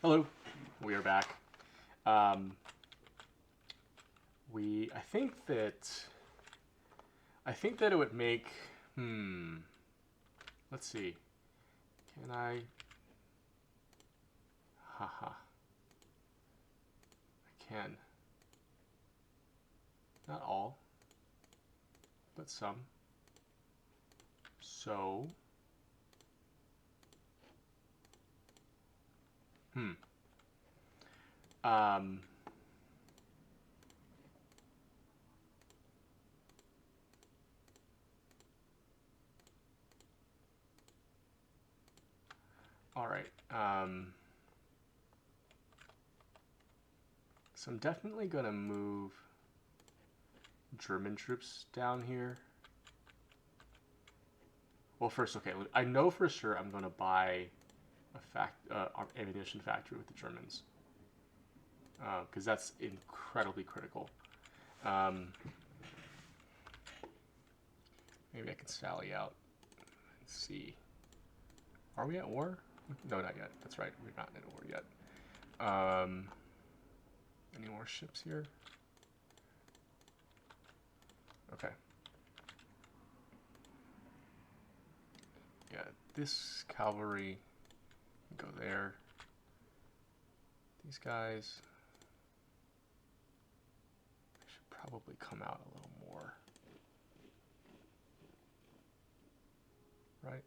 Hello, we are back. Um, we I think that it would make let's see. Can I haha I can. Not all, but some. So hmm. Um all right. So I'm definitely gonna move German troops down here. Well, first, okay, I know for sure I'm gonna buy ammunition factory with the Germans because that's incredibly critical. Um, Maybe I can sally out and see. Are we at war? No, not yet. That's right. We're not in a war yet. Um, any more ships here? Okay. Yeah, this cavalry can go there. These guys should probably come out a little more. Right?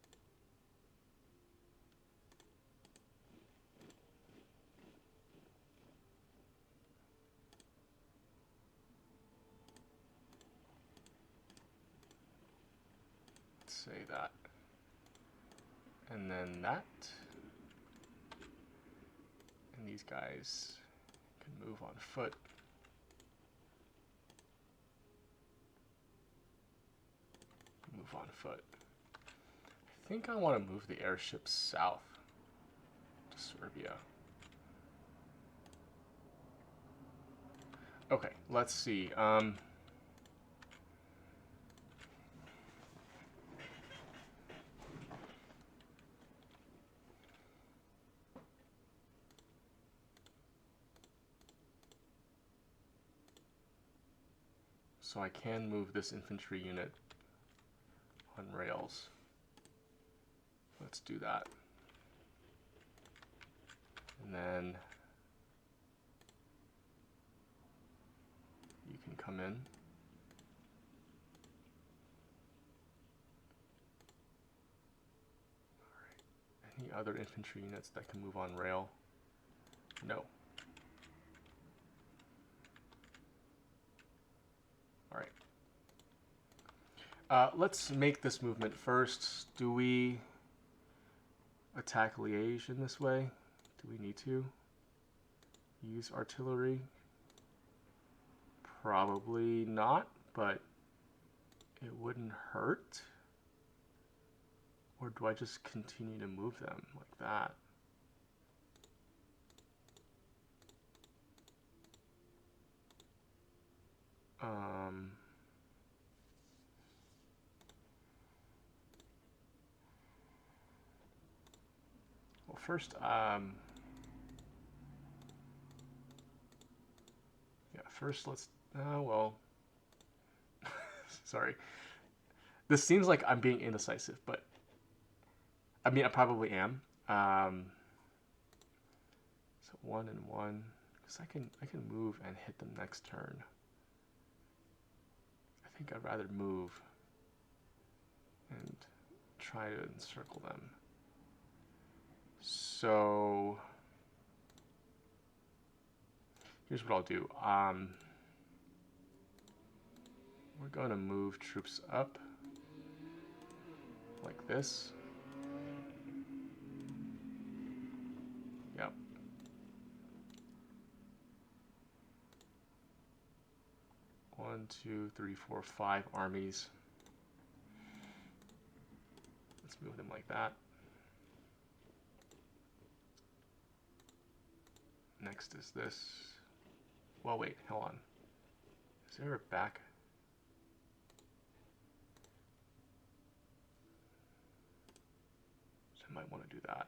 Let's say that. And then that. And these guys can move on foot. Move on foot. I think I want to move the airships south to Serbia. Okay, let's see. So I can move this infantry unit on rails. Let's do that. And then you can come in. Alright. Any other infantry units that can move on rail? No. Alright. Let's make this movement first. Do we attack Liège in this way? Do we need to use artillery? Probably not, but it wouldn't hurt. Or do I just continue to move them like that? Well, first, yeah, first let's, well, sorry. This seems like I'm being indecisive, but I mean, I probably am. So 1 and 1, because I can move and hit them next turn. I think I'd rather move and try to encircle them. So here's what I'll do. We're going to move troops up like this. Yep. 1, 2, 3, 4, 5 armies. Let's move them like that. Next is this. Well, wait, hold on. Is there a back? So I might want to do that.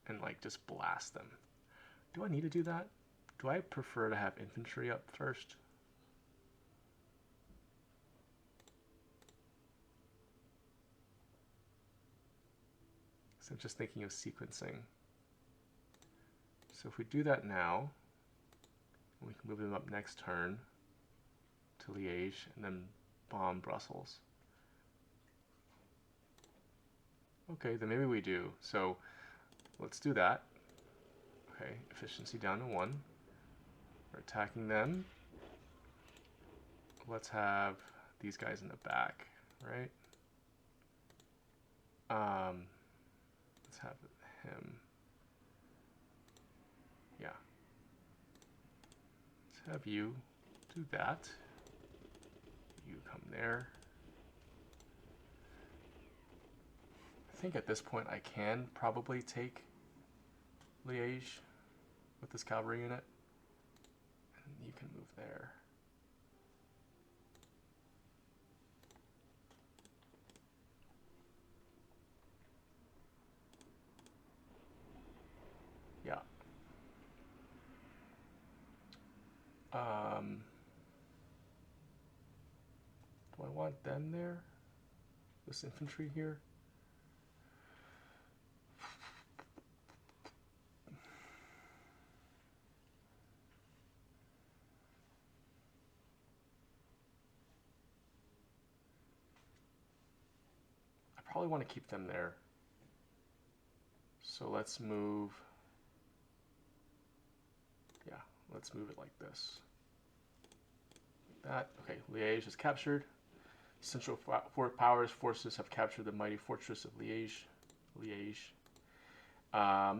and like just blast them. Do I need to do that? Do I prefer to have infantry up first? So I'm just thinking of sequencing. So if we do that now, we can move them up next turn to Liège and then bomb Brussels. Okay, then maybe we do. So let's do that. Okay, efficiency down to 1. We're attacking them. Let's have these guys in the back, right? Let's have him. Yeah. Let's have you do that. You come there. I think at this point I can probably take Liège with this cavalry unit. And you can move there. Yeah. Do I want them there? This infantry here? I probably want to keep them there. So let's move, yeah, let's move it like this. That, okay, Liège is captured. Central Powers forces have captured the mighty fortress of Liège. Do I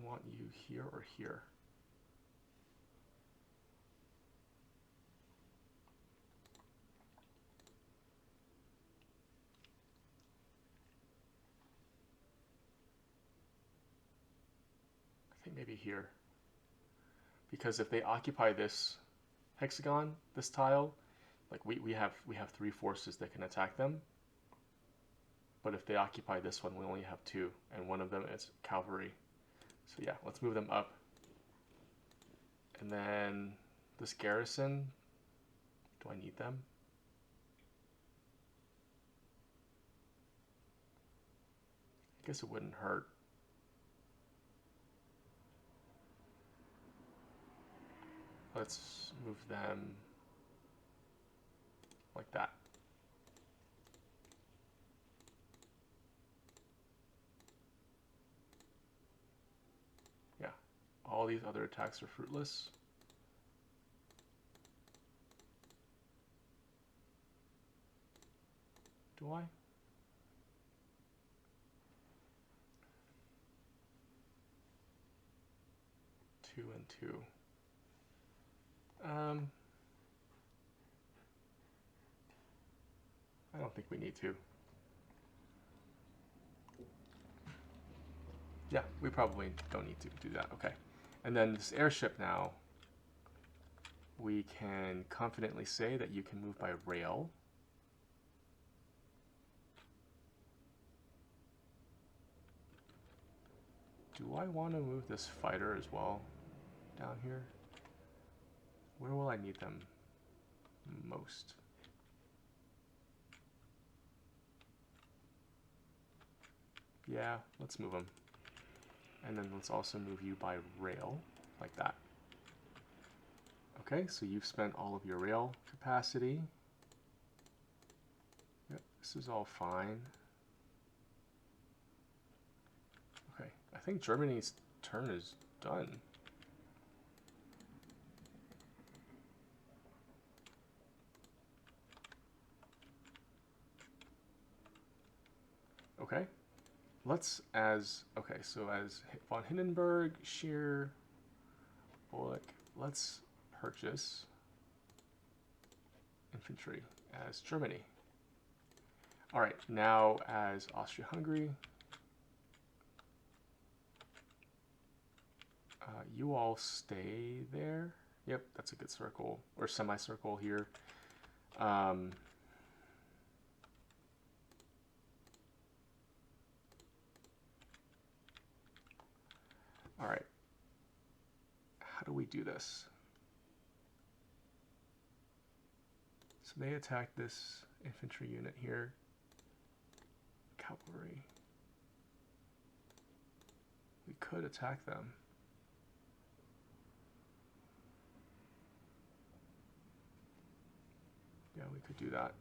want you here or here? I think maybe here. Because if they occupy this hexagon, this tile, like we have 3 forces that can attack them. But if they occupy this one, we only have 2, and one of them is cavalry. So yeah, let's move them up. And then this garrison, do I need them? I guess it wouldn't hurt. Let's move them like that. Yeah, all these other attacks are fruitless. Do I? Two and two. I don't think we need to. Yeah, we probably don't need to do that. Okay. And then this airship now, we can confidently say that you can move by rail. Do I want to move this fighter as well down here? Where will I need them most? Yeah, let's move them. And then let's also move you by rail, like that. Okay, so you've spent all of your rail capacity. Yep, this is all fine. Okay, I think Germany's turn is done. Okay, so as von Hindenburg, Scheer, Bullock, let's purchase infantry as Germany. All right, now as Austria-Hungary, you all stay there. Yep, that's a good circle, or semicircle here. All right. How do we do this? So they attacked this infantry unit here. Cavalry. We could attack them. Yeah, we could do that.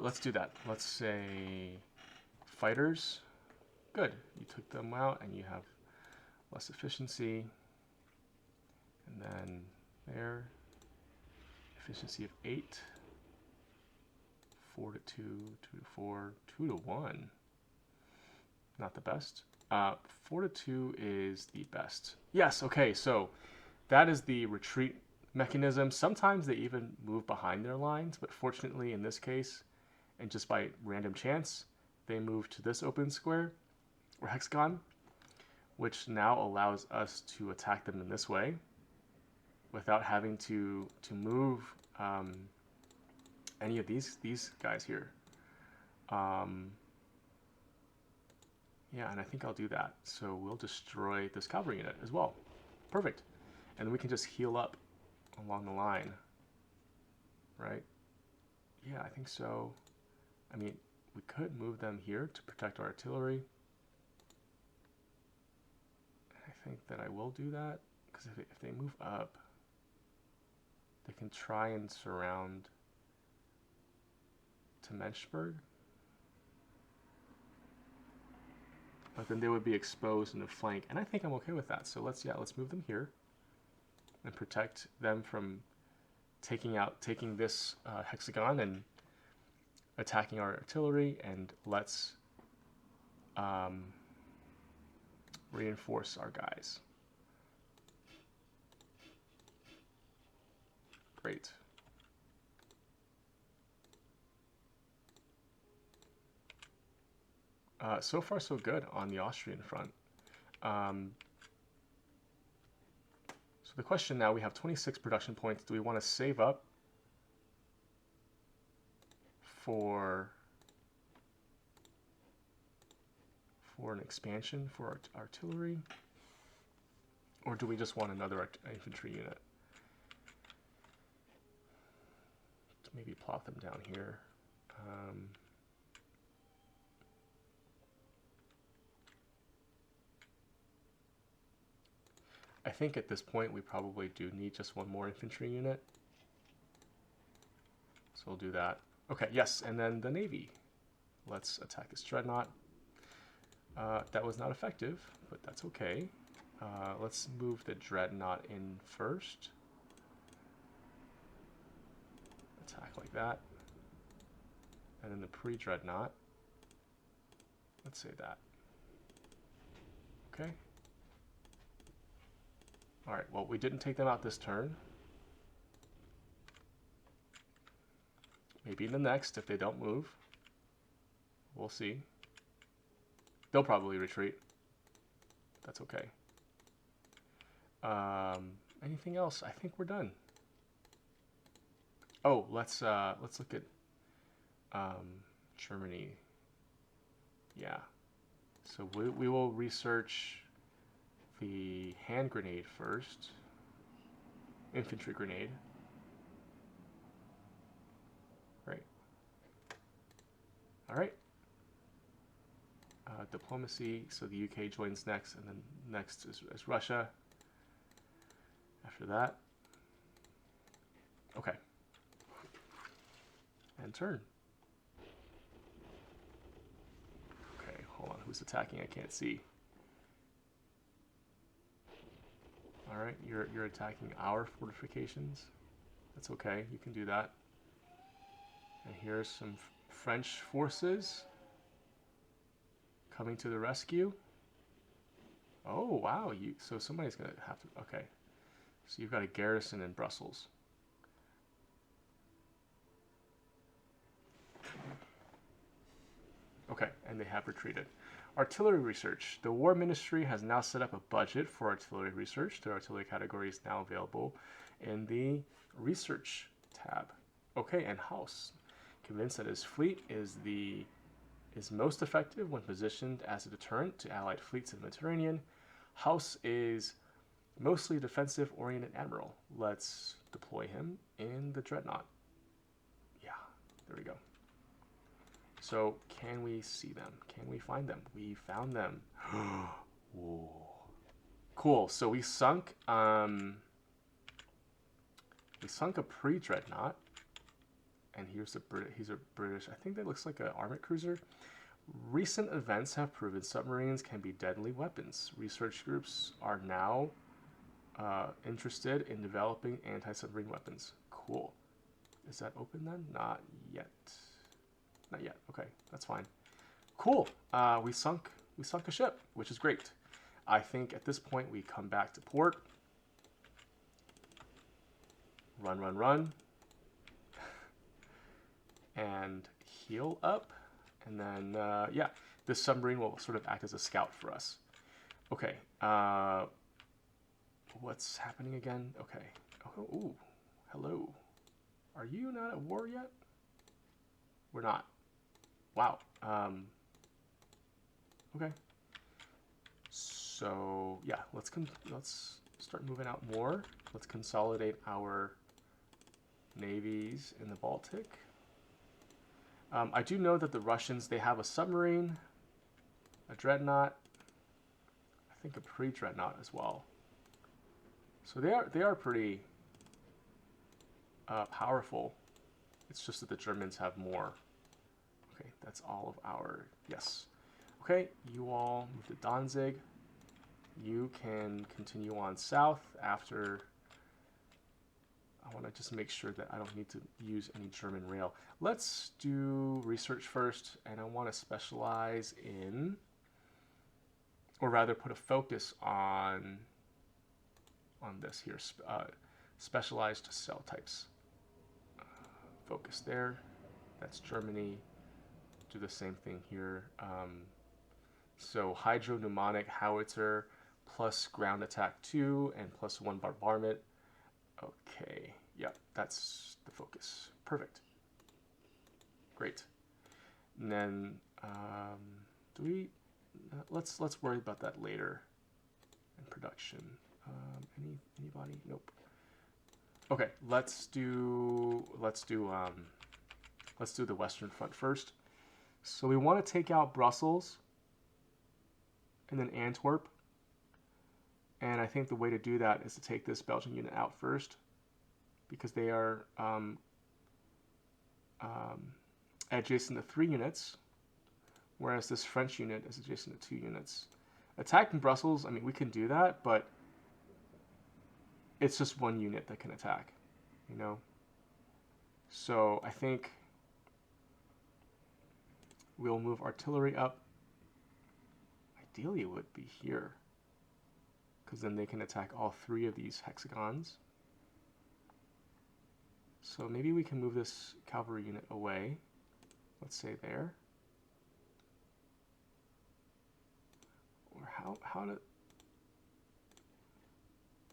Let's do that. Let's say fighters. Good. You took them out and you have less efficiency. And then there, efficiency of 8. 4 to 2, 2 to 4, 2 to 1. Not the best. 4 to 2 is the best. Yes, okay, so that is the retreat mechanism. Sometimes they even move behind their lines, but fortunately in this case, and just by random chance, they move to this open square or hexagon, which now allows us to attack them in this way without having to move any of these guys here. Yeah, and I think I'll do that. So we'll destroy this cavalry unit as well. Perfect. And we can just heal up along the line, right? Yeah, I think so. I mean, we could move them here to protect our artillery. I think that I will do that, because if they move up, they can try and surround to Menschberg. But then they would be exposed in the flank, and I think I'm okay with that. So let's move them here and protect them from taking this hexagon and attacking our artillery, and let's reinforce our guys. Great. So far so good on the Austrian front. So the question now, we have 26 production points. Do we want to save up for an expansion for our artillery? Or do we just want another infantry unit? Let's maybe plot them down here. I think at this point we probably do need just one more infantry unit. So we'll do that. Okay, yes, and then the Navy. Let's attack this dreadnought. That was not effective, but that's okay. Let's move the dreadnought in first. Attack like that. And then the pre-dreadnought. Let's say that. Okay. All right, well, we didn't take them out this turn. Maybe in the next, if they don't move. We'll see. They'll probably retreat. That's okay. Anything else? I think we're done. Oh, let's look at Germany. Yeah. So we will research the hand grenade first. Infantry grenade. Right. All right. Diplomacy, so the UK joins next, and then next is Russia. After that. Okay. And turn. Okay, hold on. Who's attacking? I can't see. All right, you're attacking our fortifications. That's okay. You can do that. And here's some French forces coming to the rescue. Oh wow! So somebody's gonna have to. Okay. So you've got a garrison in Brussels. Okay, and they have retreated. Artillery research. The War Ministry has now set up a budget for artillery research. The artillery category is now available in the research Tab. Okay, and House. Convinced that his fleet is most effective when positioned as a deterrent to allied fleets in the Mediterranean. House is mostly defensive-oriented admiral. Let's deploy him in the Dreadnought. Yeah, there we go. So, can we see them? Can we find them? We found them. Whoa. Cool. So we sunk a pre-Dreadnought. And here's a British. I think that looks like an armored cruiser. Recent events have proven submarines can be deadly weapons. Research groups are now interested in developing anti-submarine weapons. Cool. Is that open then? Not yet. Not yet. Okay, that's fine. Cool. We sunk a ship, which is great. I think at this point we come back to port. Run, run, run. And heal up. And then, yeah, this submarine will sort of act as a scout for us. Okay. What's happening again? Okay. Oh, ooh. Hello. Are you not at war yet? We're not. Wow. Okay. So yeah, let's start moving out more. Let's consolidate our navies in the Baltic. I do know that the Russians, they have a submarine, a dreadnought, I think a pre-dreadnought as well. So they are pretty powerful. It's just that the Germans have more. Okay, that's all of our, yes. Okay, you all move to Danzig. You can continue on south after. I want to just make sure that I don't need to use any German rail. Let's do research first, and I want to specialize in, or rather put a focus on this here, specialized cell types. Focus there. That's Germany. Do the same thing here. So hydro-pneumatic howitzer plus ground attack 2 and plus 1 bombardment. Okay, yeah, that's the focus. Perfect. Great. And then do we? Let's worry about that later in production. Anybody? Nope. Okay, let's do the Western Front first. So we want to take out Brussels and then Antwerp. And I think the way to do that is to take this Belgian unit out first, because they are adjacent to 3 units, whereas this French unit is adjacent to 2 units. Attacking Brussels, I mean, we can do that, but it's just 1 unit that can attack, you know? So I think we'll move artillery up. Ideally, it would be here, because then they can attack all 3 of these hexagons. So maybe we can move this cavalry unit away. Let's say there. Or how to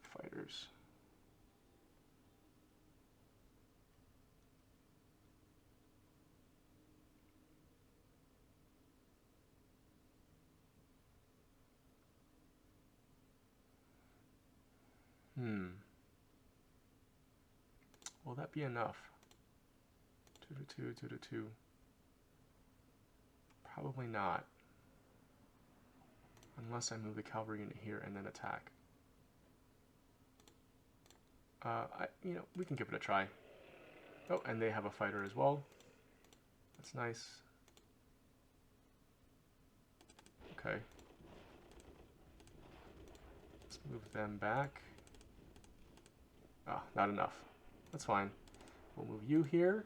fighters. Will that be enough? 2 to 2, 2 to 2. Probably not. Unless I move the cavalry unit here and then attack. We can give it a try. Oh, and they have a fighter as well. That's nice. Okay. Let's move them back. Ah, not enough. That's fine. We'll move you here.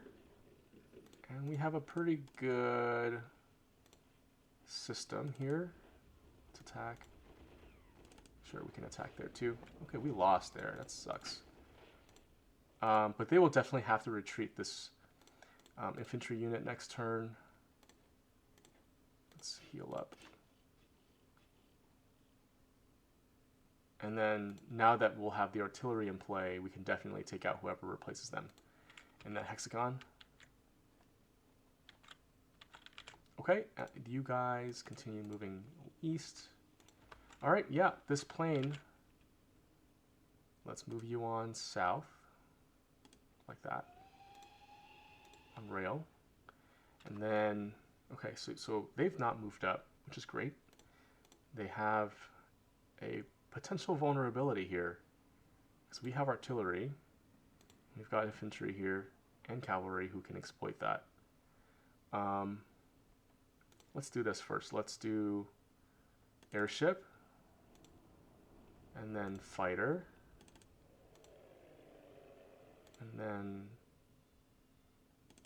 And we have a pretty good system here to attack. Sure, we can attack there too. Okay, we lost there. That sucks. But they will definitely have to retreat this infantry unit next turn. Let's heal up. And then now that we'll have the artillery in play, we can definitely take out whoever replaces them. in that hexagon. Okay, you guys continue moving east. All right, yeah, this plane, let's move you on south, like that, on rail. And then, okay, so they've not moved up, which is great. They have a potential vulnerability here, because we have artillery, we've got infantry here, and cavalry who can exploit that. Let's do this first. Let's do airship, and then fighter, and then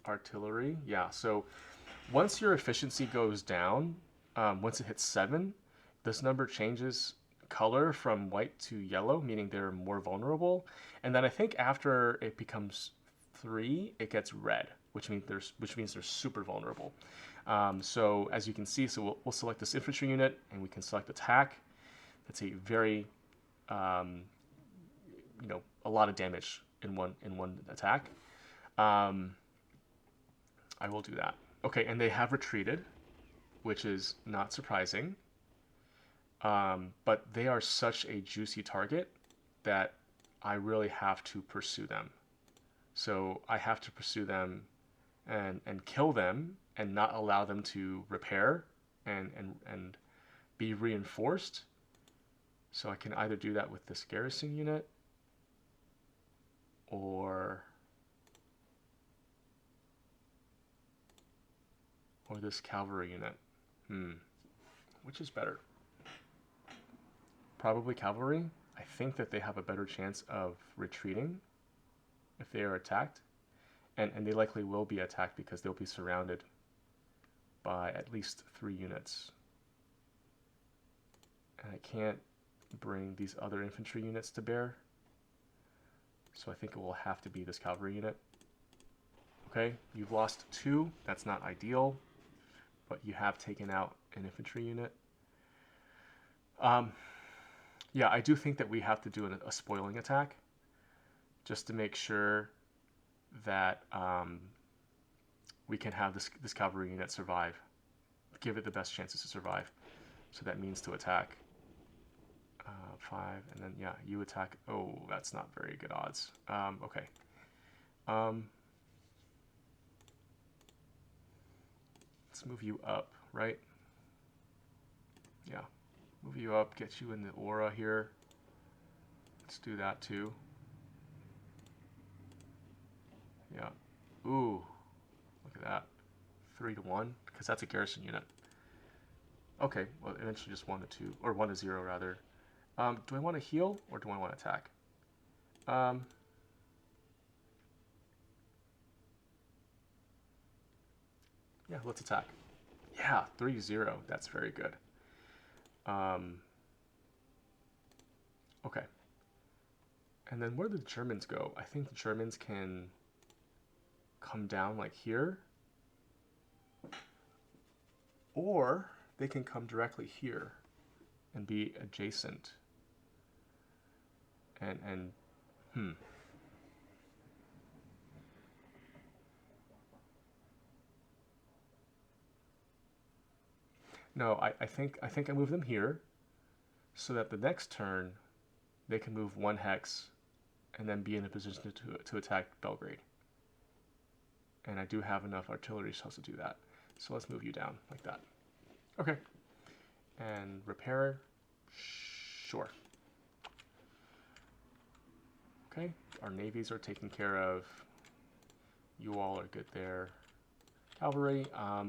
artillery. Yeah, so once your efficiency goes down, once it hits 7, this number changes color from white to yellow, meaning they're more vulnerable. And then I think after it becomes 3, it gets red, which means they're super vulnerable. So as you can see, so we'll select this infantry unit, and we can select attack. That's a very, a lot of damage in one attack. I will do that. Okay, and they have retreated, which is not surprising. But they are such a juicy target that I really have to pursue them. So I have to pursue them and kill them and not allow them to repair and be reinforced. So I can either do that with this garrison unit or this cavalry unit. Which is better? Probably cavalry. I think that they have a better chance of retreating if they are attacked. And they likely will be attacked because they'll be surrounded by at least 3 units. And I can't bring these other infantry units to bear. So I think it will have to be this cavalry unit. Okay, you've lost 2. That's not ideal, but you have taken out an infantry unit. Yeah, I do think that we have to do a spoiling attack just to make sure that we can have this cavalry unit survive. Give it the best chances to survive. So that means to attack. 5, and then, yeah, you attack. Oh, that's not very good odds. Okay. Let's move you up, right? Yeah. Move you up, get you in the aura here. Let's do that too. Yeah. Ooh, look at that. 3-1, because that's a garrison unit. Okay, well, eventually just 1-2, or 1-0 rather. Do I want to heal or do I want to attack? Yeah, let's attack. Yeah, 3-0. That's very good. Okay. And then where do the Germans go? I think the Germans can come down like here. Or they can come directly here and be adjacent. And No, I think I move them here so that the next turn they can move 1 hex and then be in a position to attack Belgrade. And I do have enough artillery shells to do that. So let's move you down like that. Okay. And repair. Sure. Okay. Our navies are taken care of. You all are good there. Cavalry. I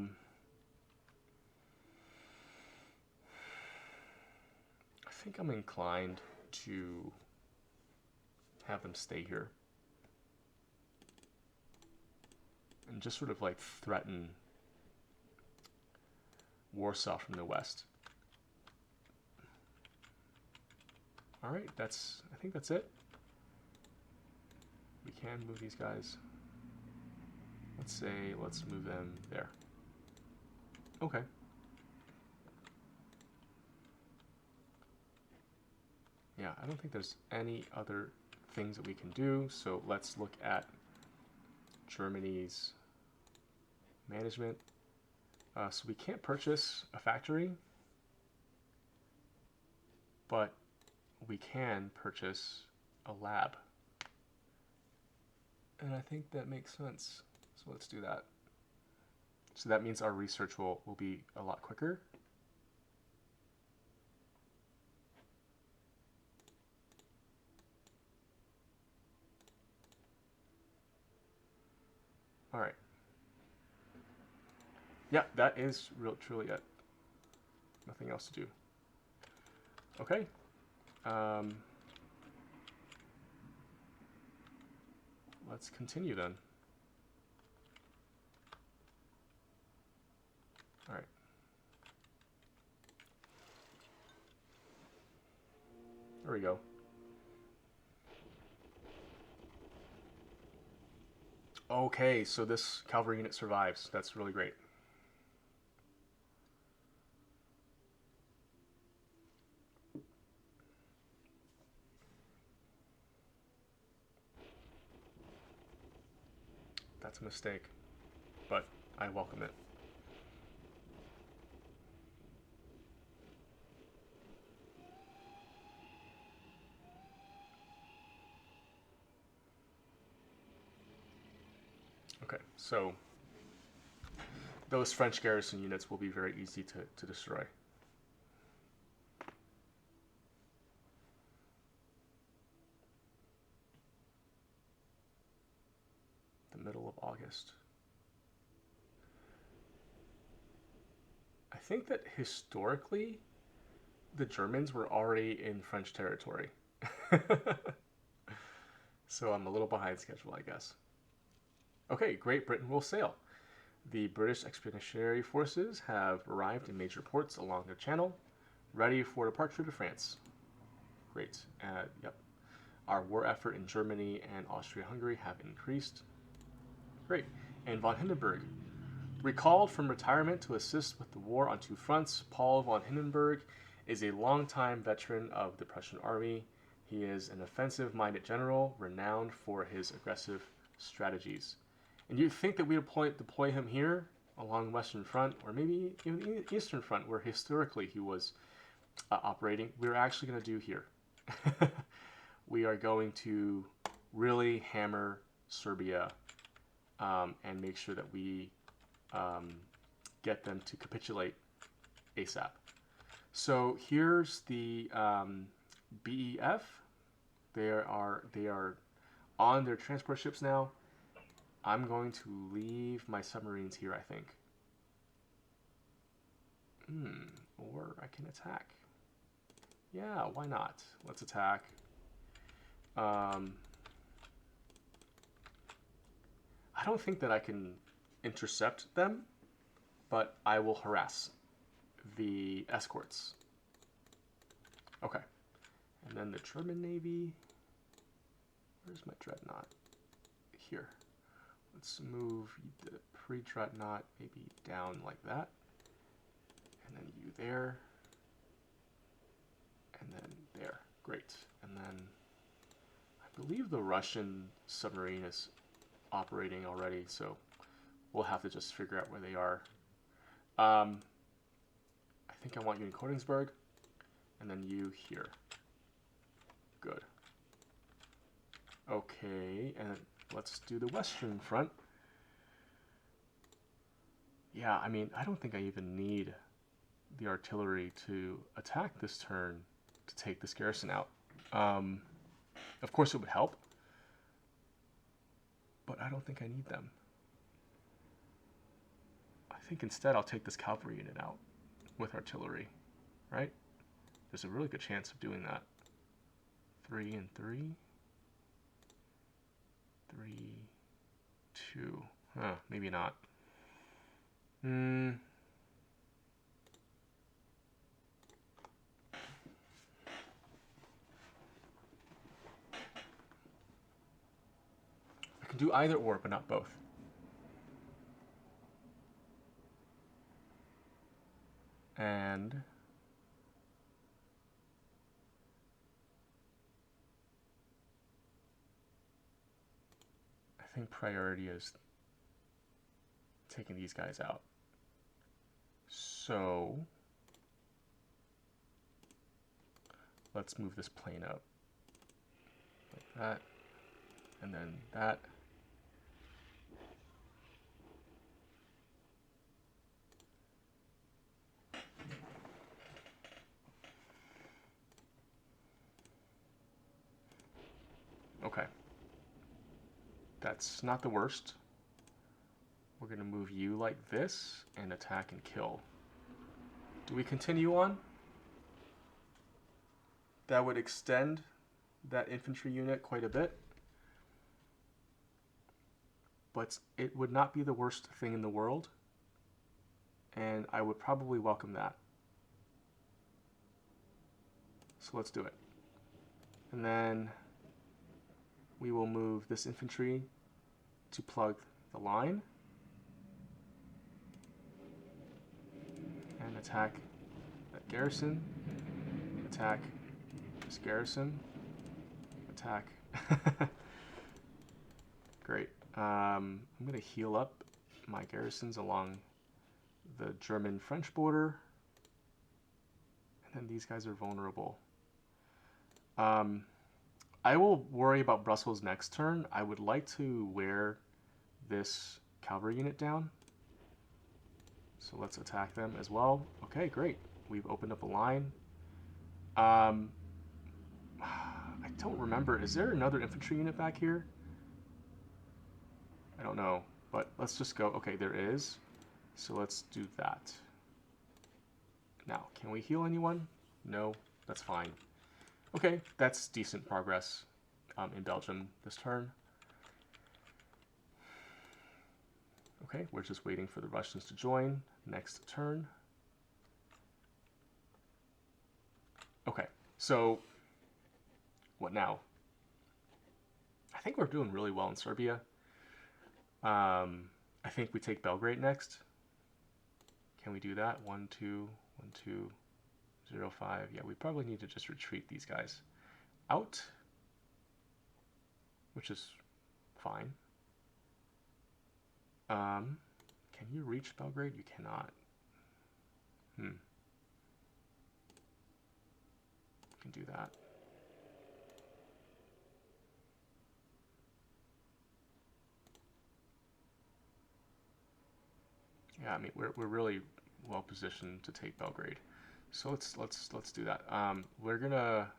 think I'm inclined to have them stay here and just sort of like threaten Warsaw from the west. All right, I think that's it. We can move these guys. Let's move them there. Okay. Yeah, I don't think there's any other things that we can do, so let's look at Germany's management. So we can't purchase a factory, but we can purchase a lab. And I think that makes sense. So let's do that. So that means our research will be a lot quicker. All right. Yeah, that is truly it. Nothing else to do. Okay. Let's continue then. All right. There we go. Okay, so this cavalry unit survives. That's really great. That's a mistake, but I welcome it. Okay, so those French garrison units will be very easy to destroy. The middle of August. I think that historically, the Germans were already in French territory. So I'm a little behind schedule, I guess. Okay, Great Britain will sail. The British expeditionary forces have arrived in major ports along the channel, ready for departure to France. Great. Yep. Our war effort in Germany and Austria-Hungary have increased. Great. And von Hindenburg. Recalled from retirement to assist with the war on two fronts, Paul von Hindenburg is a longtime veteran of the Prussian army. He is an offensive-minded general renowned for his aggressive strategies. And you'd think that we would deploy him here along the Western Front, or maybe even the Eastern Front, where historically he was operating. We're actually going to do here. We are going to really hammer Serbia and make sure that we get them to capitulate ASAP. So here's the BEF. They are on their transport ships now. I'm going to leave my submarines here, I think. Or I can attack. Yeah, why not? Let's attack. I don't think that I can intercept them, but I will harass the escorts. Okay. And then the German Navy. Where's my dreadnought? Here. Let's move the pre-dreadnought maybe down like that. And then you there. And then there. Great. And then I believe the Russian submarine is operating already, so we'll have to just figure out where they are. I think I want you in Königsberg, and then you here. Good. Okay, and let's do the Western Front. Yeah, I mean, I don't think I even need the artillery to attack this turn to take this garrison out. Of course it would help, but I don't think I need them. I think instead I'll take this cavalry unit out with artillery, right? There's a really good chance of doing that. 3 and 3. 3, 2. Huh, maybe not. I can do either or, but not both. And I think priority is taking these guys out. So let's move this plane up like that, and then that. Okay. That's not the worst. We're going to move you like this and attack and kill. Do we continue on? That would extend that infantry unit quite a bit. But it would not be the worst thing in the world. And I would probably welcome that. So let's do it. And then we will move this infantry to plug the line. And attack that garrison. Attack this garrison. Attack. Great. I'm going to heal up my garrisons along the German-French border. And then these guys are vulnerable. I will worry about Brussels next turn. I would like to wear this cavalry unit down. So let's attack them as well. Okay, great. We've opened up a line. I don't remember. Is there another infantry unit back here? I don't know, but let's just go. Okay, there is. So let's do that. Now, can we heal anyone? No, that's fine. Okay, that's decent progress in Belgium this turn. Okay, we're just waiting for the Russians to join next turn. Okay, so what now? I think we're doing really well in Serbia. I think we take Belgrade next. Can we do that? 1, 2, 1, 2, 0, 5. Yeah, we probably need to just retreat these guys out, which is fine. Can you reach Belgrade? You cannot. You can do that. Yeah, I mean we're really well positioned to take Belgrade, so let's do that. We're gonna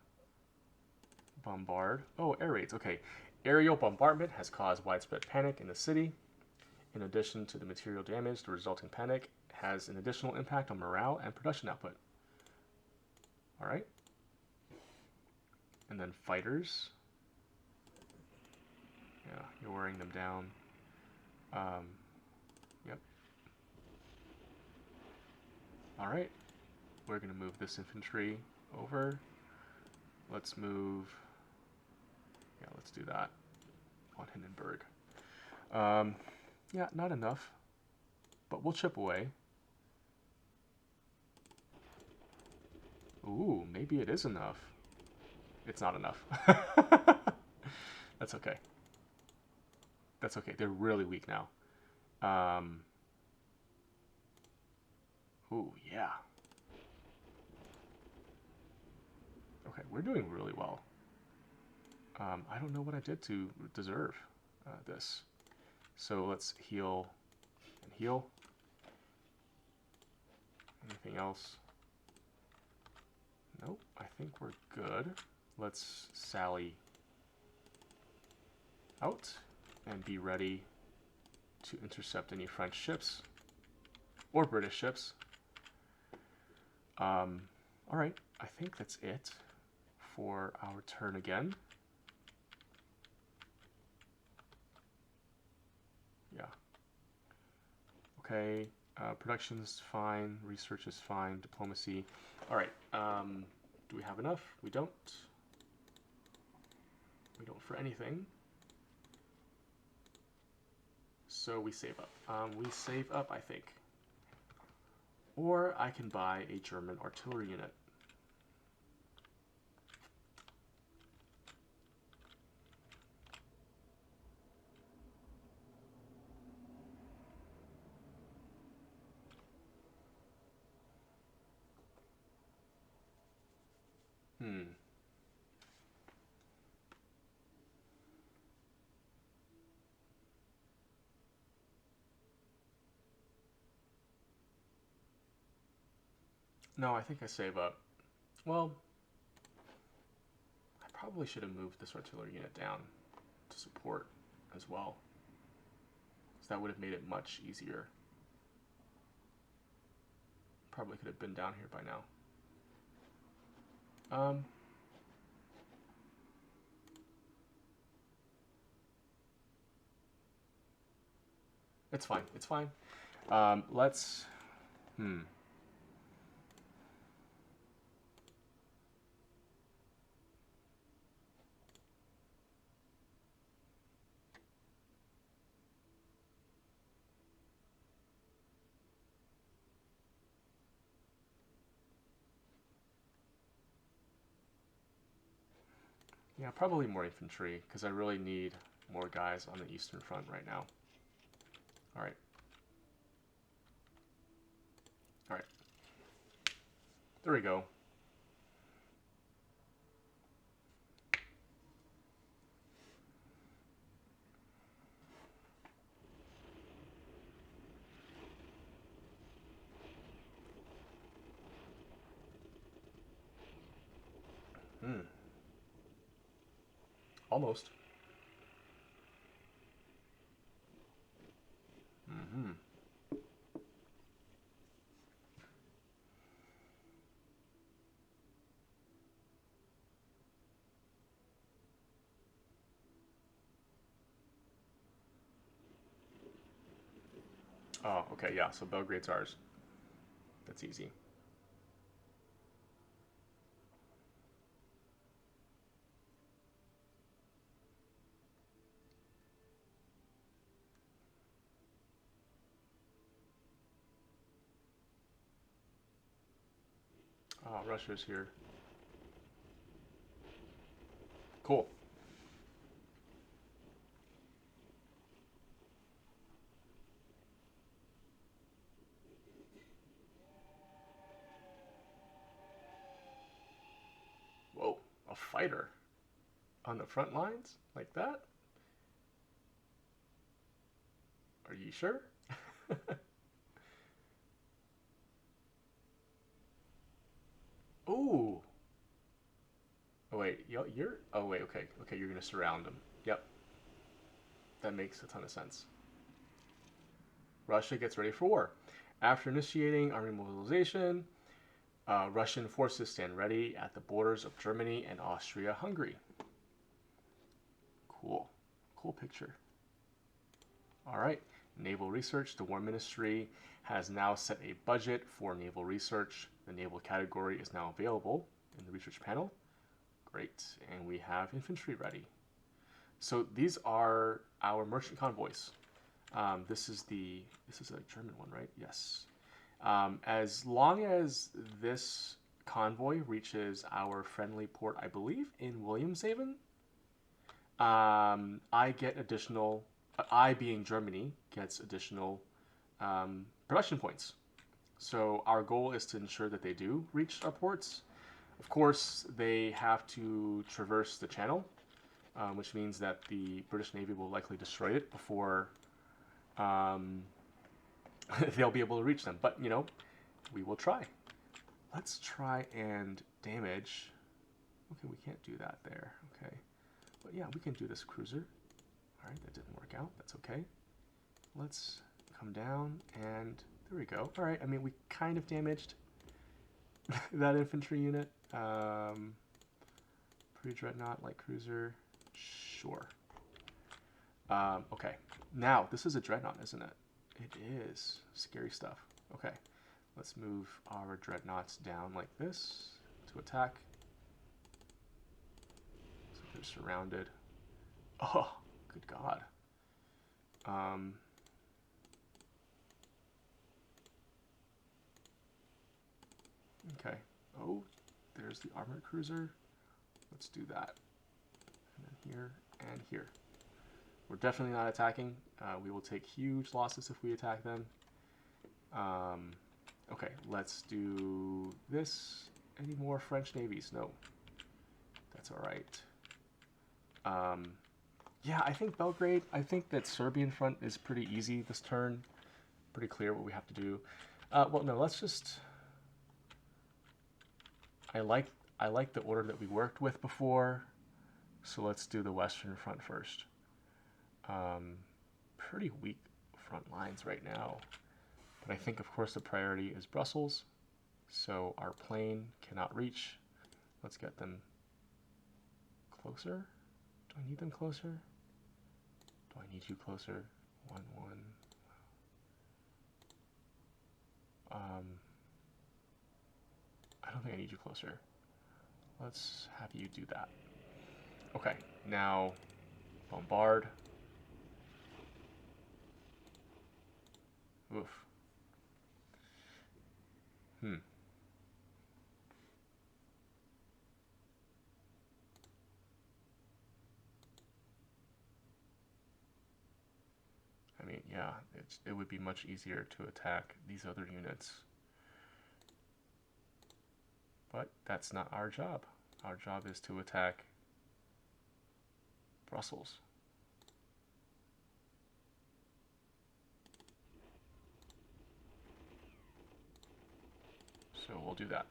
bombard. Oh, air raids. Okay, aerial bombardment has caused widespread panic in the city. In addition to the material damage, the resulting panic has an additional impact on morale and production output. All right. And then fighters. Yeah, you're wearing them down. Yep. All right. We're going to move this infantry over. Let's move. Yeah, let's do that on Hindenburg. Yeah, not enough, but we'll chip away. Ooh, maybe it is enough. It's not enough. That's okay. That's okay. They're really weak now. Ooh, yeah. Okay, we're doing really well. I don't know what I did to deserve this. So let's heal and heal. Anything else? Nope, I think we're good. Let's sally out and be ready to intercept any French ships or British ships. All right, I think that's it for our turn again. Yeah. Okay, production's fine, research is fine, diplomacy. All right, do we have enough? We don't. We don't for anything. So we save up. We save up, I think. Or I can buy a German artillery unit. Hmm. No, I think I save up. Well, I probably should have moved this artillery unit down to support as well, because that would have made it much easier. Probably could have been down here by now. Um, it's fine. It's fine. Let's. Hmm. Yeah, probably more infantry, because I really need more guys on the Eastern Front right now. All right. All right. There we go. Hmm. Almost. Mm-hmm. Oh, okay, yeah, so Belgrade's ours. That's easy. Oh, Russia's here. Cool. Whoa, a fighter on the front lines like that? Are you sure? Ooh. Oh wait, you're. Oh wait, okay, okay. You're gonna surround them. Yep, that makes a ton of sense. Russia gets ready for war. After initiating army mobilization, Russian forces stand ready at the borders of Germany and Austria-Hungary. Cool, cool picture. All right, naval research. The War Ministry has now set a budget for naval research. The naval category is now available in the research panel. Great, and we have infantry ready. So these are our merchant convoys. This is a German one, right? Yes. As long as this convoy reaches our friendly port, I believe in Williamshaven, I get additional. I, being Germany, gets additional production points. So our goal is to ensure that they do reach our ports. Of course, they have to traverse the channel, which means that the British Navy will likely destroy it before um, they'll be able to reach them. But, you know, we will try. Let's try and damage. Okay, we can't do that there. Okay. But yeah, we can do this cruiser. All right, that didn't work out. That's okay. Let's come down and there we go. All right, I mean, we kind of damaged that infantry unit. Pre-dreadnought, light cruiser. Sure. Okay. Now, this is a dreadnought, isn't it? It is. Scary stuff. Okay. Let's move our dreadnoughts down like this to attack. So they're surrounded. Oh, good God. Okay. Oh, there's the armored cruiser. Let's do that. And then here and here. We're definitely not attacking. We will take huge losses if we attack them. Okay, let's do this. Any more French navies? No. That's all right. Yeah, I think Belgrade. I think that Serbian front is pretty easy this turn. Pretty clear what we have to do. Well, no, let's just. I like the order that we worked with before, so let's do the Western front first. Pretty weak front lines right now, but I think, of course, the priority is Brussels, so our plane cannot reach. Let's get them closer. Do I need them closer? Do I need you closer? 1, 1. I don't think I need you closer. Let's have you do that. Okay, now bombard. Oof. I mean, yeah, it would be much easier to attack these other units. But that's not our job. Our job is to attack Brussels. So we'll do that.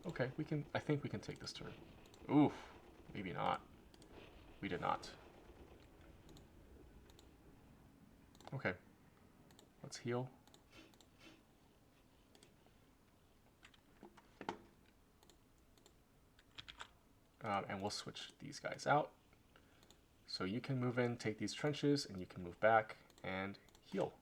Okay, I think we can take this turn. Oof, maybe not. We did not. Okay, let's heal. And we'll switch these guys out. So you can move in, take these trenches, and you can move back and heal.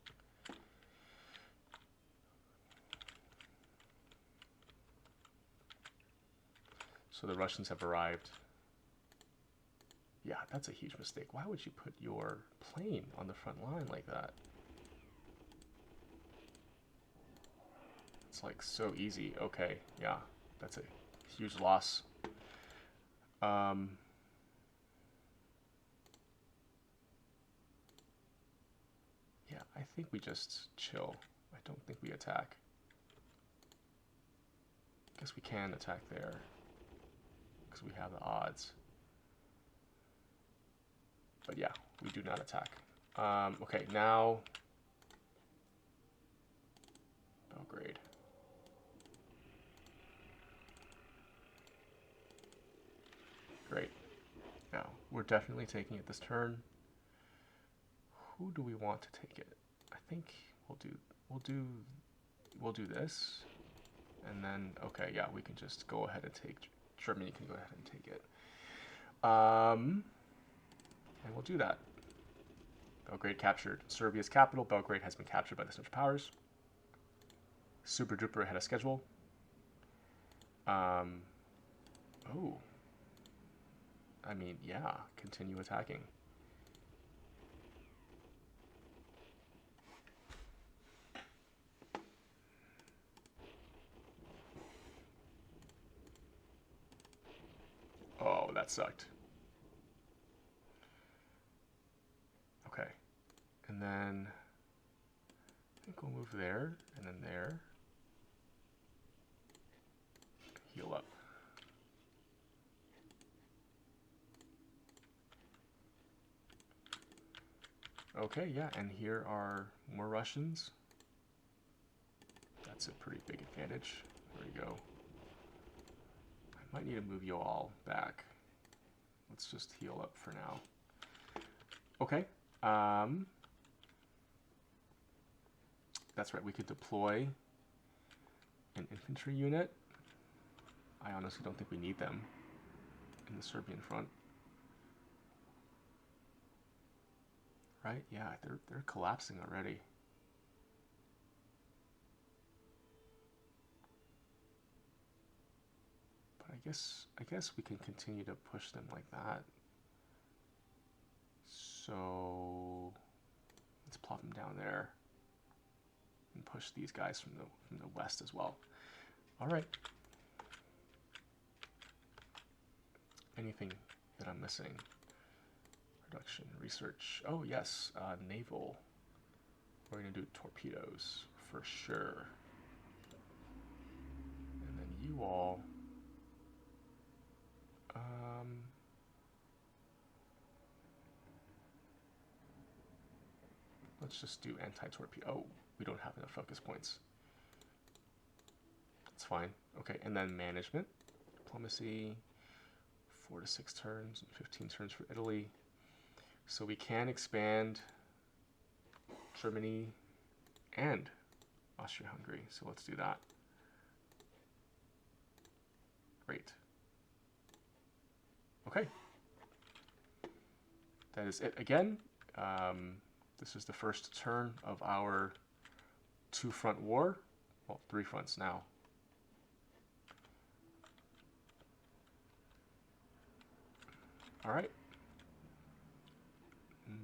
So the Russians have arrived. Yeah, that's a huge mistake. Why would you put your plane on the front line like that? It's like so easy. Okay, yeah, that's a huge loss. Yeah, I think we just chill. I don't think we attack. Guess we can attack there because we have the odds. But yeah, we do not attack. Okay, now Belgrade. Great. Now we're definitely taking it this turn. Who do we want to take it? I think we'll do this, and then okay, yeah, we can just go ahead and take. Germany can go ahead and take it. And we'll do that. Belgrade captured. Serbia's capital, Belgrade, has been captured by the Central Powers. Super duper ahead of schedule. Oh. I mean, yeah, continue attacking. Oh, that sucked. Okay. And then I think we'll move there, and then there. Heal up. Okay, yeah, and here are more Russians. That's a pretty big advantage. There you go. I might need to move you all back. Let's just heal up for now. Okay. That's right, we could deploy an infantry unit. I honestly don't think we need them in the Serbian front. Right? Yeah, they're collapsing already. But I guess we can continue to push them like that. So let's plop them down there and push these guys from the west as well. All right. Anything that I'm missing? Production, research. Oh yes, naval. We're gonna do torpedoes for sure. wall. Let's just do anti-torpedo. Oh, we don't have enough focus points. That's fine. Okay, and then management. Diplomacy, 4 to 6 turns, and 15 turns for Italy. So we can expand Germany and Austria-Hungary. So let's do that. Great. Okay. That is it again. This is the first turn of our 2-front war. Well, 3 fronts now. All right.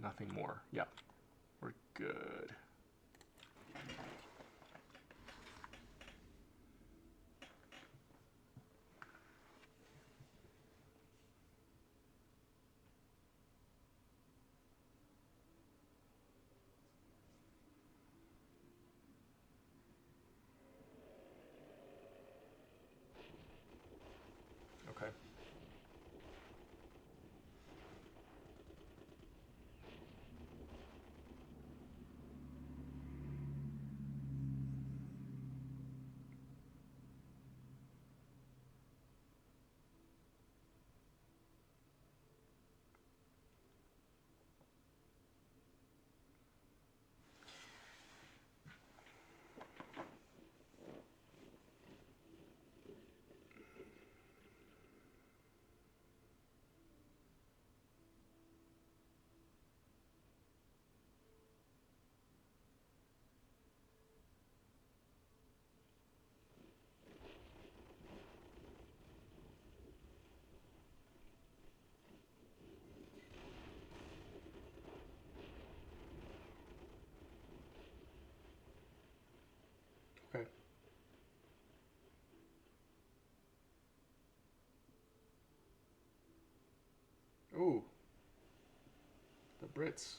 Nothing more. Yeah, we're good. Okay. Okay. Oh, the Brits.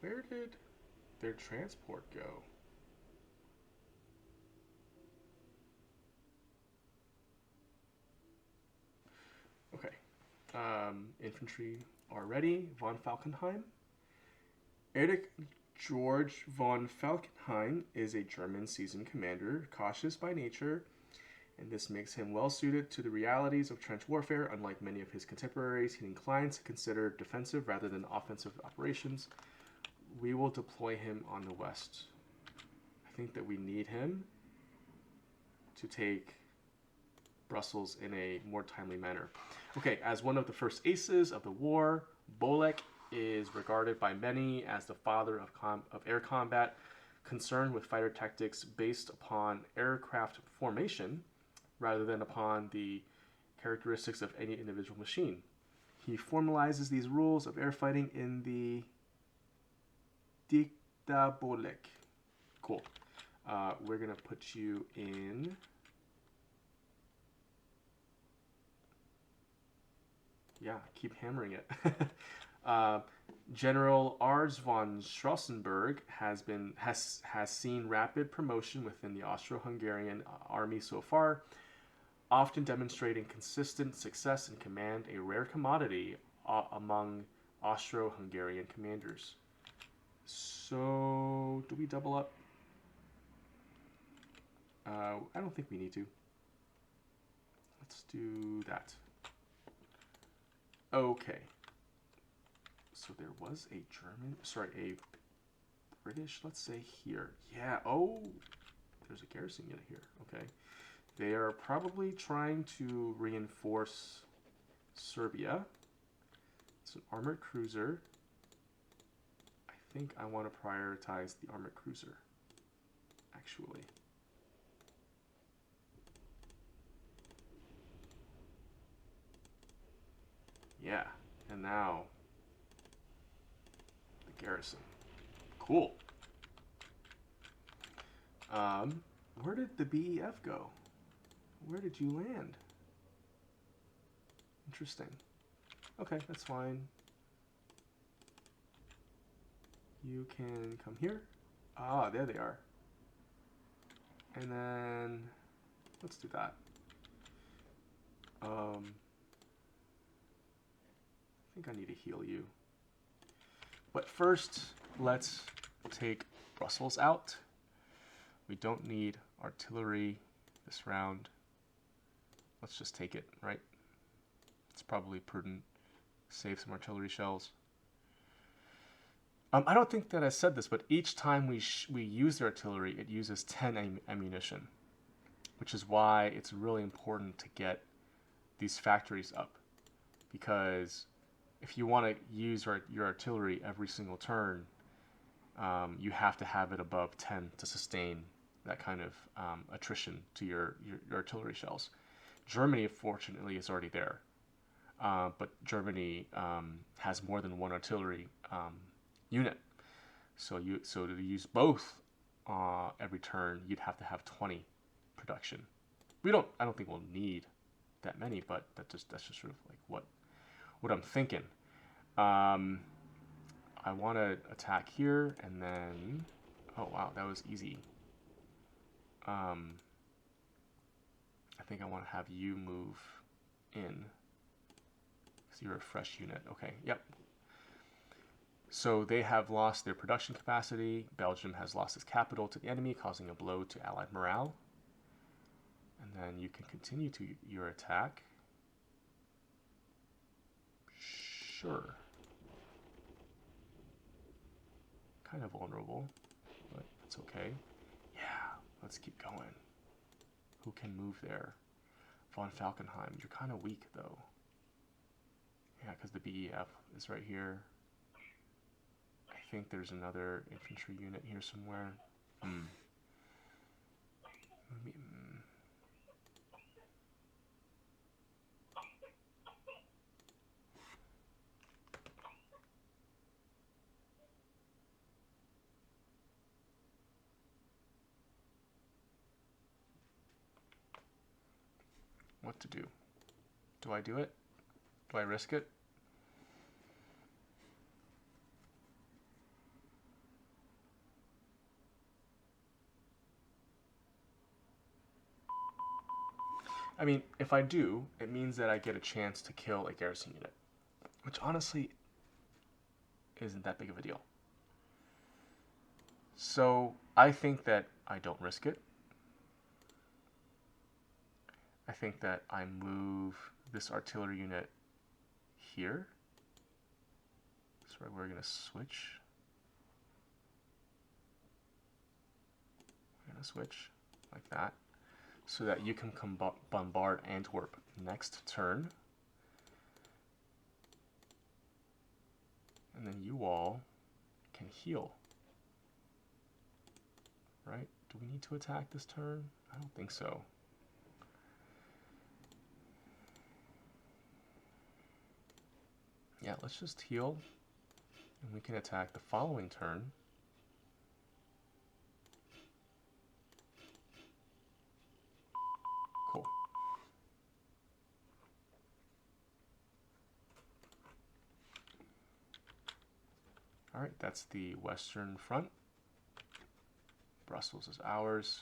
Where did their transport go? Okay. Infantry are ready. Von Falkenhayn. Erich George von Falkenhayn is a German seasoned commander, cautious by nature, and this makes him well suited to the realities of trench warfare. Unlike many of his contemporaries, he inclines to consider defensive rather than offensive operations. We will deploy him on the west. I think that we need him to take Brussels in a more timely manner. Okay, as one of the first aces of the war, Bolek is regarded by many as the father of air combat, concerned with fighter tactics based upon aircraft formation rather than upon the characteristics of any individual machine. He formalizes these rules of air fighting in the Dicta Bolek. Cool. We're going to put you in... Yeah, keep hammering it. General Ars von Strassenberg has seen rapid promotion within the Austro-Hungarian army so far, often demonstrating consistent success in command, a rare commodity among Austro-Hungarian commanders. So, do we double up? I don't think we need to. Let's do that. Okay. So there was a German, sorry, a British, let's say here. Yeah, oh, there's a garrison unit here. Okay. They are probably trying to reinforce Serbia. It's an armored cruiser. I think I want to prioritize the armored cruiser, actually. Yeah, and now the garrison. Cool. Where did the BEF go? Where did you land? Interesting. Okay, that's fine. You can come here. Ah, there they are. And then Let's do that. I think I need to heal you. But first, let's take Brussels out. We don't need artillery this round. Let's just take it, right? It's probably prudent. Save some artillery shells. I don't think that I said this, but each time we use the artillery, it uses 10 ammunition, which is why it's really important to get these factories up. Because if you want to use your artillery every single turn, you have to have it above 10 to sustain that kind of attrition to your artillery shells. Germany, fortunately, is already there. But Germany has more than one artillery unit. So to use both every turn, you'd have to have 20 production. I don't think we'll need that many, but that's just sort of like what I'm thinking. I want to attack here, and then oh wow, that was easy. I think I want to have you move in. So you're a fresh unit. Okay, yep. So they have lost their production capacity. Belgium has lost its capital to the enemy, causing a blow to Allied morale. And then you can continue to your attack. Sure. Kind of vulnerable, but it's okay. Yeah, let's keep going. Who can move there? Von Falkenheim. You're kind of weak, though. Yeah, because the BEF is right here. I think there's another infantry unit here somewhere. What to do? Do I do it? Do I risk it? I mean, if I do, it means that I get a chance to kill a garrison unit, which honestly isn't that big of a deal. So I think that I don't risk it. I think that I move this artillery unit here. That's where we're going to switch. We're going to switch like that, so that you can bombard Antwerp next turn. And then you all can heal. Right? Do we need to attack this turn? I don't think so. Yeah, let's just heal. And we can attack the following turn. Cool. Alright, that's the Western Front. Brussels is ours.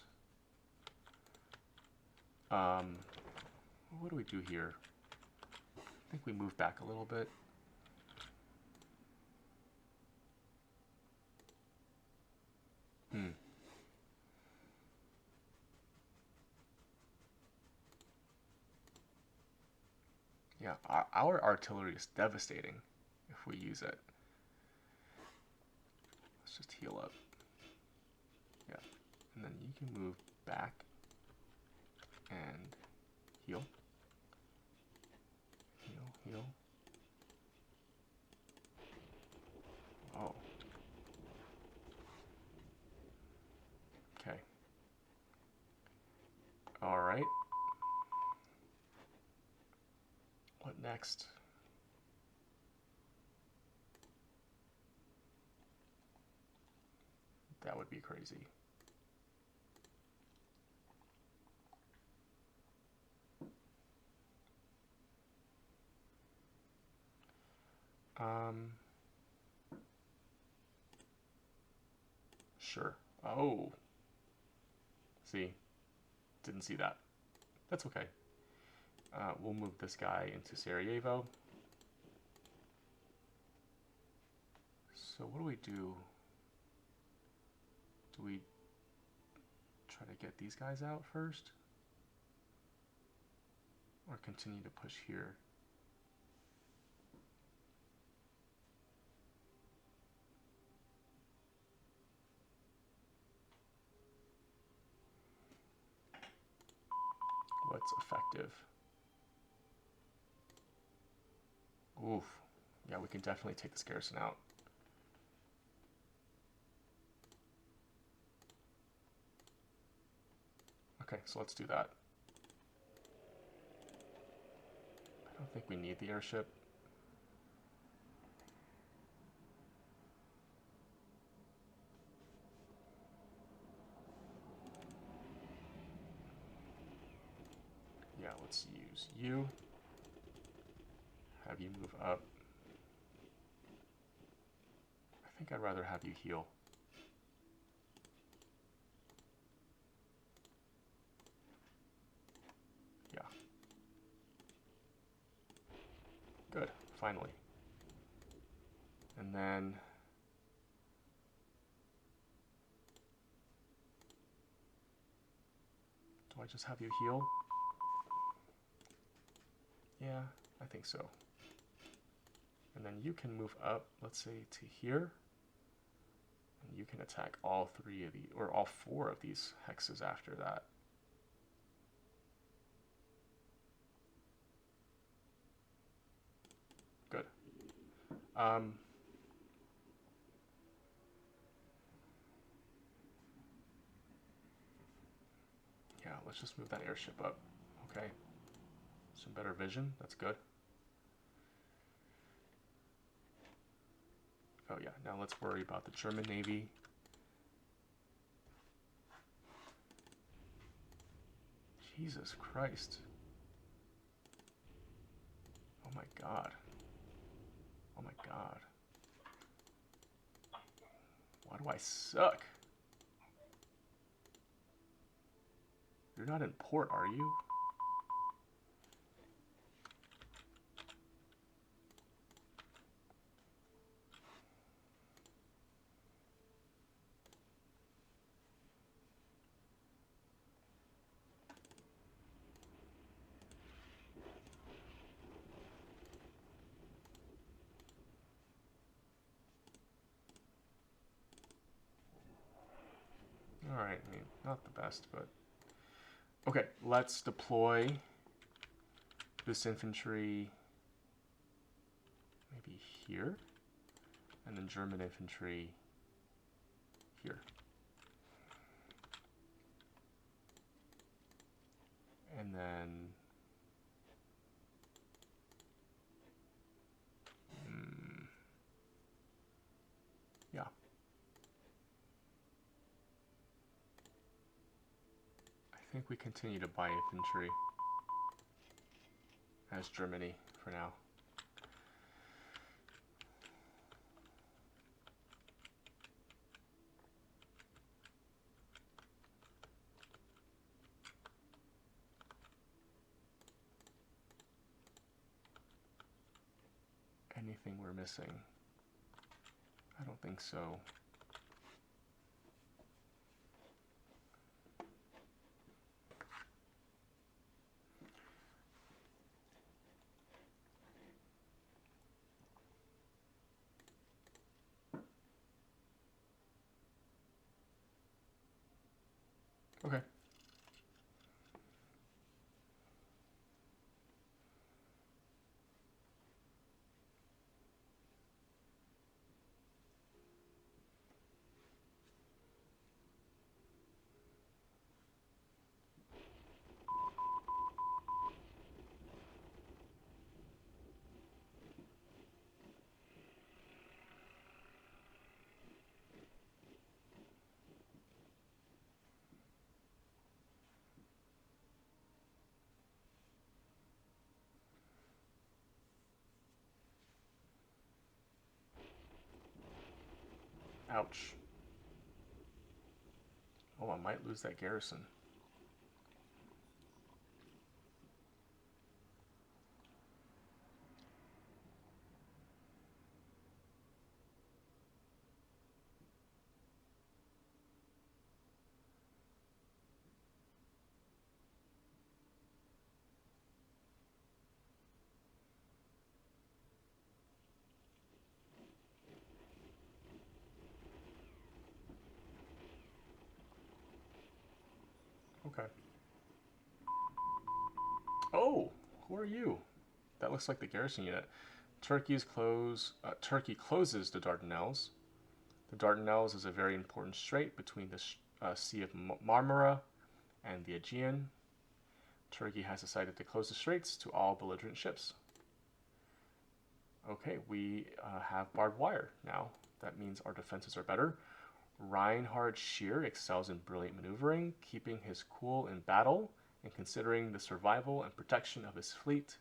What do we do here? I think we move back a little bit. Yeah, our artillery is devastating if we use it. Let's just heal up. Yeah, and then you can move back and heal. Heal. Oh. Okay. Alright. What next? That would be crazy. Sure. Oh. See? Didn't see that. That's okay. We'll move this guy into Sarajevo. So what do we do? Do we try to get these guys out first? Or continue to push here? What's effective? Oof. Yeah, we can definitely take this garrison out. Okay, so let's do that. I don't think we need the airship. Yeah, let's use you. Have you move up. I think I'd rather have you heal. Yeah. Good, finally. And then do I just have you heal? Yeah, I think so. And then you can move up, let's say, to here. And you can attack all 3 of these, or all 4 of these hexes after that. Good. Yeah, let's just move that airship up. Okay. Some better vision, that's good. Oh yeah, now let's worry about the German Navy. Jesus Christ. Oh my god. Oh my god. Why do I suck? You're not in port, are you? Alright, I mean, not the best, but... Okay, let's deploy this infantry maybe here, and then German infantry here. And then... yeah. I think we continue to buy infantry as Germany for now. Anything we're missing? I don't think so. Okay. Ouch. Oh, I might lose that garrison. Okay. Oh, who are you? That looks like the garrison unit. Turkey closes the Dardanelles. The Dardanelles is a very important strait between the Sea of Marmara and the Aegean. Turkey has decided to close the straits to all belligerent ships. Okay, we have barbed wire now. That means our defenses are better. Reinhard Scheer excels in brilliant maneuvering, keeping his cool in battle and considering the survival and protection of his fleet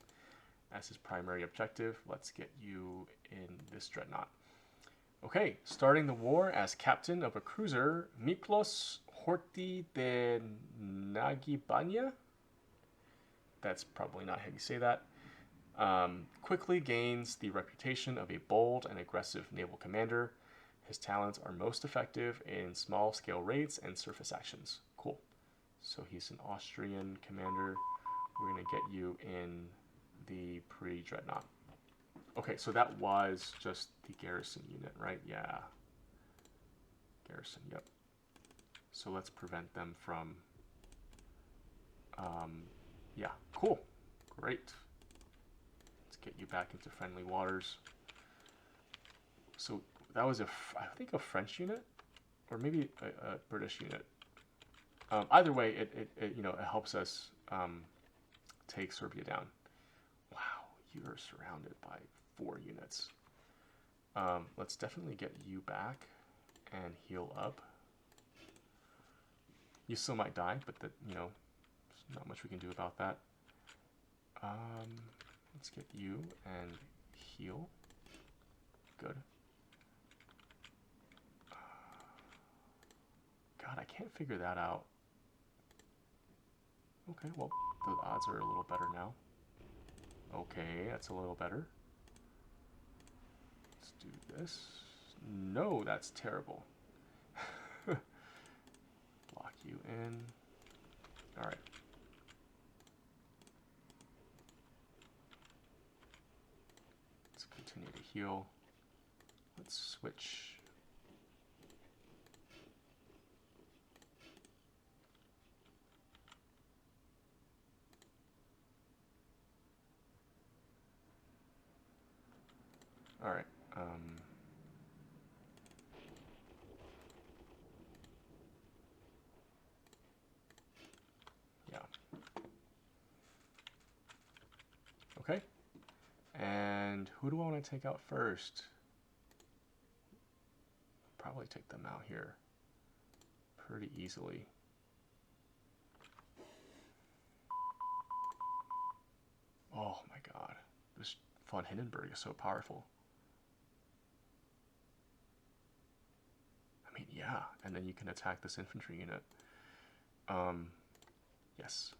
as his primary objective. Let's get you in this dreadnought. Okay, starting the war as captain of a cruiser, Miklos Horthy de Nagibanya. That's probably not how you say that. Quickly gains the reputation of a bold and aggressive naval commander. His talents are most effective in small-scale raids and surface actions. Cool. So he's an Austrian commander. We're going to get you in the pre-dreadnought. Okay, so that was just the garrison unit, right? Yeah. Garrison, yep. So let's prevent them from... yeah, cool. Great. Let's get you back into friendly waters. So that was, I think, a French unit? Or maybe a British unit. Either way, it helps us take Serbia down. Wow, you are surrounded by 4 units. Let's definitely get you back and heal up. You still might die, but there's not much we can do about that. Let's get you and heal. Good. God, I can't figure that out. Okay, well, the odds are a little better now. Okay, that's a little better. Let's do this. No, that's terrible. Lock you in. All right. Let's continue to heal. Let's switch. All right. Yeah. Okay. And who do I want to take out first? Probably take them out here pretty easily. Oh my God. This von Hindenburg is so powerful. I mean, yeah, and then you can attack this infantry unit. Yes.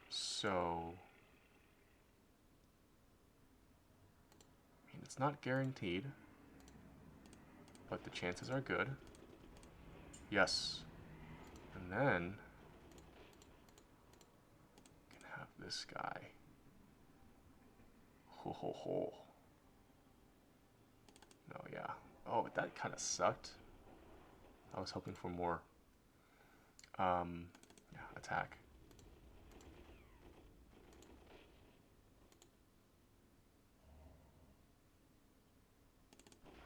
So, I mean, it's not guaranteed, but the chances are good. Yes. And then, we can have this guy. Ho ho ho. No, yeah. Oh, but that kind of sucked. I was hoping for more. Yeah, attack.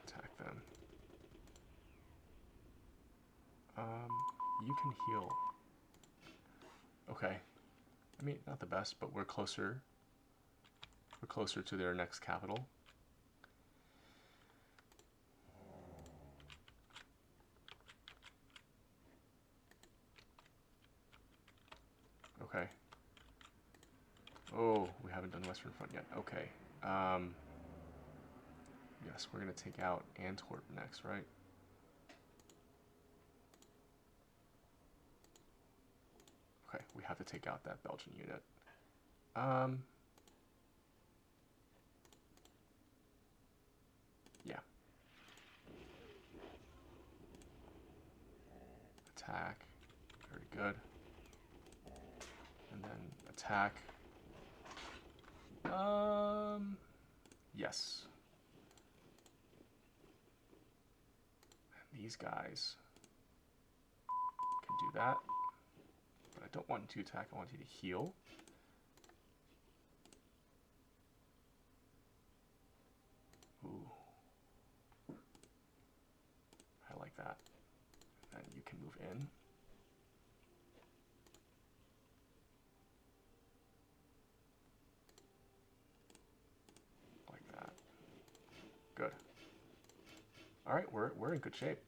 Attack them. You can heal. Okay. I mean, not the best, but we're closer. We're closer to their next capital. Okay. Oh, we haven't done Western Front yet. Okay. Yes, we're going to take out Antwerp next, right? Okay, we have to take out that Belgian unit. Yeah. Attack. Very good. And then attack. Yes. these guys can do that. But I don't want you to attack, I want you to heal. Ooh. I like that. And you can move in. Like that. Good. All right, we're in good shape.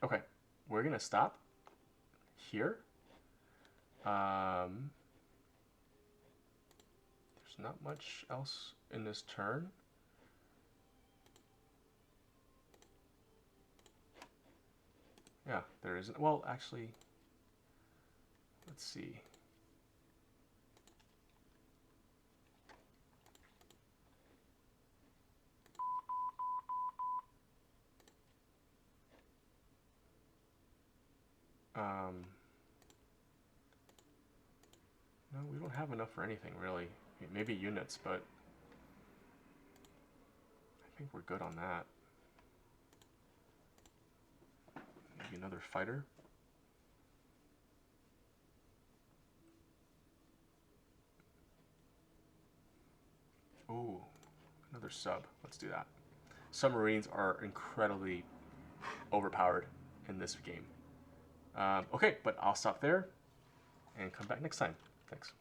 Okay, we're gonna stop here. There's not much else in this turn. Yeah, there isn't. Well, actually, let's see. No, we don't have enough for anything, really. Maybe units, but I think we're good on that. Maybe another fighter. Ooh, another sub. Let's do that. Submarines are incredibly overpowered in this game. Okay, but I'll stop there and come back next time. Thanks.